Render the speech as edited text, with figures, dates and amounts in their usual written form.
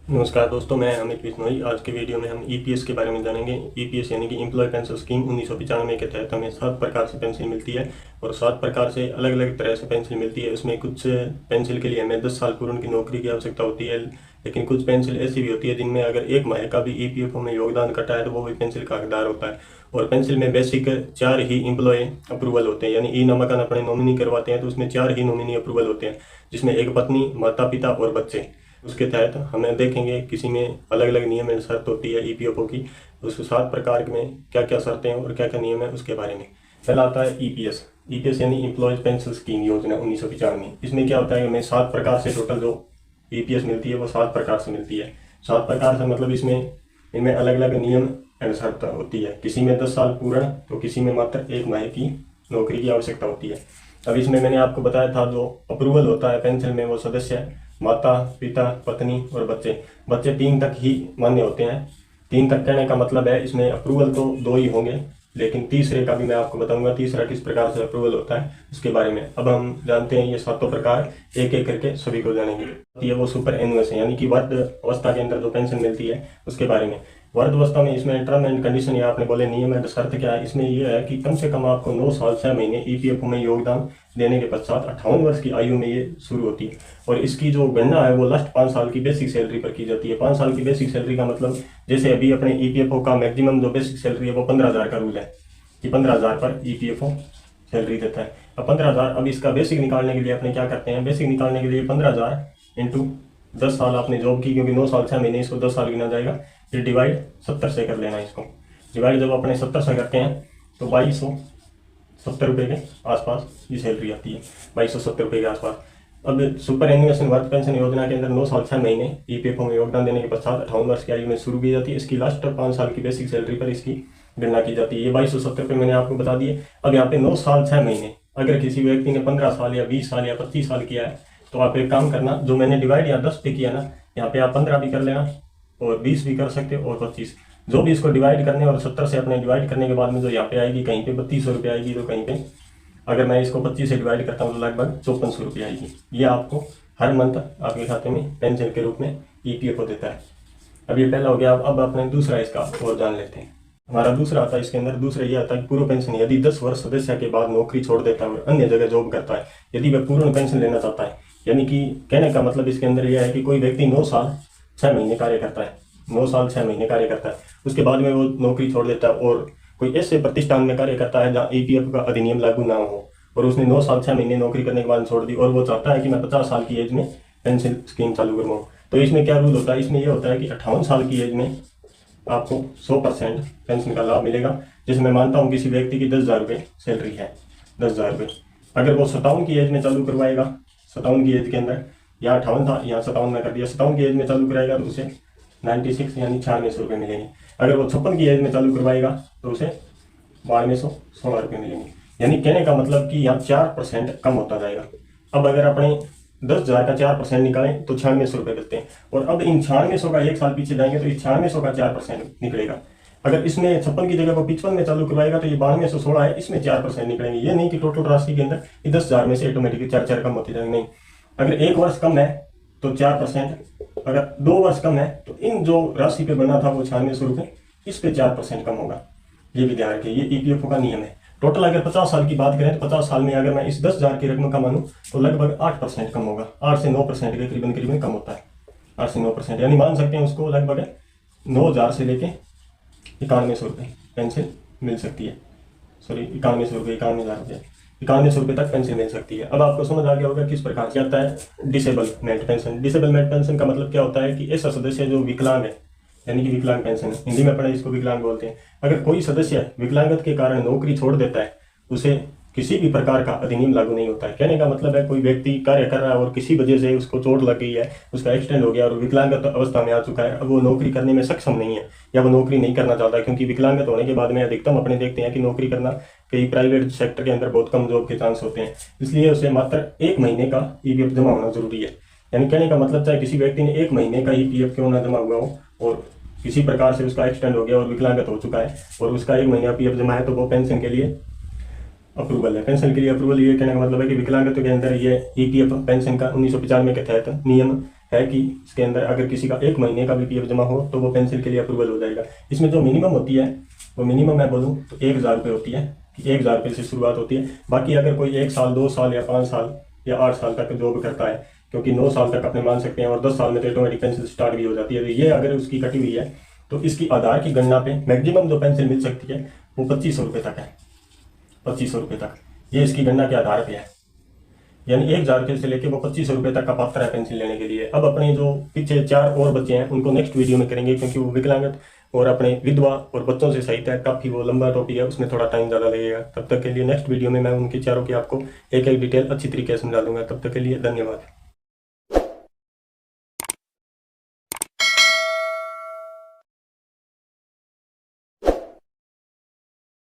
नमस्कार दोस्तों, मैं अमित बिश्नोई। आज के वीडियो में हम ईपीएस के बारे में जानेंगे। ईपीएस यानी कि एम्प्लॉय पेंशन स्कीम 1995 के तहत हमें 7 प्रकार से पेंशन मिलती है और 7 प्रकार से अलग अलग तरह से पेंशन मिलती है। इसमें कुछ पेंशन के लिए हमें 10 साल पूर्ण की नौकरी की आवश्यकता होती है, लेकिन कुछ पेंशन ऐसी भी होती है जिनमें अगर एक माह का भी ईपीएफओ में योगदान कटा है तो वो भी पेंशन का हकदार होता है। और पेंशन में बेसिक 4 ही एम्प्लॉय अप्रूवल होते हैं, यानी ई नामांकन अपने नॉमिनी करवाते हैं तो उसमें 4 ही नॉमिनी अप्रूवल होते हैं, जिसमें एक पत्नी, माता पिता और बच्चे। उसके तहत हमें देखेंगे किसी में अलग अलग नियम एवं शर्त होती है ईपीएफओ की। उसके 7 प्रकार में क्या क्या शर्तें हैं और क्या क्या नियम है उसके बारे में। पहला आता है ईपीएस। ईपीएस यानी एम्प्लॉयज पेंशन स्कीम योजना 1995। इसमें क्या होता है, हमें 7 प्रकार से टोटल जो ईपीएस मिलती है वो 7 प्रकार से मिलती है। 7 प्रकार से मतलब इनमें अलग अलग नियम एवं शर्त होती है। किसी में 10 साल पूर्ण तो किसी में मात्र 1 माह की नौकरी की आवश्यकता होती है। अब इसमें मैंने आपको बताया था जो अप्रूवल होता है पेंशन में वो सदस्य माता पिता पत्नी और बच्चे। बच्चे 3 तक ही मान्य होते हैं। 3 तक कहने का मतलब है इसमें अप्रूवल तो 2 ही होंगे, लेकिन तीसरे का भी मैं आपको बताऊंगा तीसरा किस प्रकार से अप्रूवल होता है उसके बारे में। अब हम जानते हैं ये 7 प्रकार एक एक करके सभी को जानेंगे। ये वो सुपर एनुअस है, यानी कि वर्ध अवस्था के अंदर जो पेंशन मिलती है उसके बारे में। वर्ध अवस्था में इसमें टर्म एंड कंडीशन या आपने बोले नियम है, शर्त क्या है, इसमें यह है कि कम से कम आपको 9 साल 6 महीने ईपीएफओ में योगदान देने के पश्चात 58 वर्ष की आयु में ये शुरू होती है। और इसकी जो गणना है वो लास्ट 5 साल की बेसिक सैलरी पर की जाती है। 5 साल की बेसिक सैलरी का मतलब जैसे अभी अपने ईपीएफओ का मैक्सिमम जो बेसिक सैलरी है वो 15,000 का रूल है कि 15,000 पर ईपीएफओ सैलरी देता है। अब 15,000, अब इसका बेसिक निकालने के लिए अपने क्या करते हैं, बेसिक निकालने के लिए 15,000 इंटू 10 साल आपने जॉब की, क्योंकि 9 साल 6 महीने इसको 10 साल गिना जाएगा, फिर डिवाइड 70 से कर लेना। इसको डिवाइड जब अपने 70 से करते हैं तो 2270 रुपये के आसपास ये सैलरी आती है, 2270 रुपये के आसपास। अब सुपर एन्युएशन वर्क पेंशन योजना के अंदर 9 साल 6 महीने ईपीएफओ में योगदान देने के पश्चात 58 वर्ष की आयु में शुरू की जाती है। इसकी लास्ट 5 साल की बेसिक सैलरी पर इसकी गणना की जाती है। ये 2270 रुपये मैंने आपको बता दिए। अब यहाँ पे 9 साल 6 महीने, अगर किसी व्यक्ति ने 15 साल या 20 साल या 25 साल किया है तो आप एक काम करना, जो मैंने डिवाइड या 10 पे किया ना, यहाँ पे आप 15 भी कर लेना और 20 भी कर सकते हो और 25, जो भी इसको डिवाइड करने और 70 से अपने डिवाइड करने के बाद में जो यहाँ पे आएगी, कहीं पे 3200 रुपये आएगी तो कहीं पे अगर मैं इसको 25 से डिवाइड करता हूँ तो लगभग 5400 रुपये आएगी। ये आपको हर मंथ आपके खाते में पेंशन के रूप में ईपीएफओ देता है। अब ये पहला हो गया। अब अपने दूसरा इसका और जान लेते हैं। हमारा दूसरा आता है, इसके अंदर दूसरा ये आता है कि पूर्व पेंशन यदि 10 वर्ष सदस्य के बाद नौकरी छोड़ देता है और अन्य जगह जॉब करता है, यदि वह पूर्ण पेंशन लेना चाहता है, यानी कि कहने का मतलब इसके अंदर यह है कि कोई व्यक्ति 9 साल 6 महीने कार्य करता है, 9 साल 6 महीने कार्य करता है, उसके बाद में वो नौकरी छोड़ देता है और कोई ऐसे प्रतिष्ठान में कार्य करता है जहाँ ईपीएफ का अधिनियम लागू ना हो, और उसने 9 साल 6 महीने नौकरी करने के बाद छोड़ दी और वो चाहता है कि मैं 50 साल की एज में पेंशन स्कीम चालू करवाऊँ, तो इसमें क्या रूल होता है, इसमें यह होता है कि 58 साल की एज में आपको 100% पेंशन का लाभ मिलेगा। जैसे मैं मानता हूँ किसी व्यक्ति की 10,000 रुपये सैलरी है, 10,000 रुपये, अगर वो 57 की एज में चालू करवाएगा, 57 की एज के अंदर, यहाँ 58 था यहाँ 57 में कर दिया, 57 की एज में चालू कराएगा तो उसे 96 यानी 9600 रुपये मिलेंगे। अगर वो 56 की एज में चालू करवाएगा तो उसे 9216 रुपये मिलेंगे। यानी कहने का मतलब कि यहाँ 4% कम होता जाएगा। अब अगर अपने 10,000 का 4% निकालें तो 9600 रुपये बचते हैं, और अब इन 9600 का 1 साल पीछे जाएंगे तो इस 9600 का 4% निकलेगा। अगर इसमें 56 की जगह को 55 में चालू करवाएगा तो ये 9216 है, इसमें 4% निकलेंगे। ये नहीं कि टोटल राशि के अंदर ये 10,000 में से ऑटोमेटिकली 4 कम होते जाएंगे, नहीं। अगर 1 वर्ष कम है तो 4%, अगर 2 वर्ष कम है तो इन जो राशि पे बना था वो 9600 रुपये, इस पे 4% कम होगा। ये भी ध्यान रखिए, ये ईपीएफओ का नियम है। टोटल अगर 50 साल की बात करें तो 50 साल में अगर मैं इस 10,000 की रकम का मानूं तो लगभग 8% कम होगा, 8 से 9% के करीबन कम होता है, 8 से 9%, यानी मान सकते हैं उसको लगभग 9,000 से लेके 9100 रुपये पेंशन मिल सकती है। सॉरी 9100 रुपये, 91,000 रुपये, 9100 रुपये तक पेंशन मिल सकती है। अब आपको समझ आ गया होगा किस प्रकार से आता है डिसेबलमेंट पेंशन। डिसेबलमेंट पेंशन का मतलब क्या होता है कि ऐसा सदस्य जो विकलांग है, यानी कि विकलांग पेंशन है, हिंदी में पढ़े इसको विकलांग बोलते हैं। अगर कोई सदस्य विकलांगत के कारण नौकरी छोड़ देता है, उसे किसी भी प्रकार का अधिनियम लागू नहीं होता है। कहने का मतलब है कोई व्यक्ति कार्य कर रहा है और किसी वजह से उसको चोट लग गई है, उसका एक्सीडेंट हो गया और विकलांगत अवस्था में आ चुका है, अब वो नौकरी करने में सक्षम नहीं है या वो नौकरी नहीं करना चाहता, क्योंकि विकलांगत होने के बाद में अधिकतम अपने देखते हैं कि नौकरी करना कई प्राइवेट सेक्टर के अंदर बहुत कम जॉब के चांस होते हैं, इसलिए उसे मात्र 1 महीने का ईपीएफ जमा होना जरूरी है। यानी कहने का मतलब चाहे किसी व्यक्ति ने 1 महीने का ईपीएफ क्यों ना जमा हुआ हो और किसी प्रकार से उसका एक्सीडेंट हो गया और विकलांगत हो चुका है और उसका 1 महीना पीएफ जमा है, तो वो पेंशन के लिए अप्रूवल है। ये कहने का मतलब है कि विकलांगत्व के अंदर ये ईपीएफ पेंशन का 1995 के तहत नियम है कि इसके अंदर अगर किसी का 1 महीने का भी पीएफ जमा हो तो वो पेंसिल के लिए अप्रूवल हो जाएगा। इसमें जो मिनिमम होती है वो मिनिमम मैं बोलूँ तो 1000 रुपये होती है कि 1000 रुपये से शुरुआत होती है। बाकी अगर कोई 1 साल 2 साल या 5 साल या 8 साल तक जॉब करता है, क्योंकि 9 साल तक अपने मान सकते हैं और 10 साल में तो ऑटोमेटिक पेंसिल स्टार्ट भी हो जाती है, तो ये अगर उसकी कटी हुई है तो इसकी आधार की गणना पे मैक्सिमम जो पेंसिल मिल सकती है वो 2500 रुपये तक है। 2500 रुपये तक ये इसकी गणना के आधार पे है, यानी 1000 रुपये से लेके वो 2500 रुपये तक का पात्र है पेंसिल लेने के लिए। अब अपने जो पीछे 4 और बच्चे हैं उनको नेक्स्ट वीडियो में करेंगे, क्योंकि वो विकलांगत और अपने विधवा और बच्चों से सहित है, काफ़ी वो लंबा टॉपिक है, उसमें थोड़ा टाइम ज़्यादा लगेगा। तब तक के लिए नेक्स्ट वीडियो में मैं उनकी चारों की आपको एक एक डिटेल अच्छी तरीके से समझा दूंगा। तब तक के लिए धन्यवाद।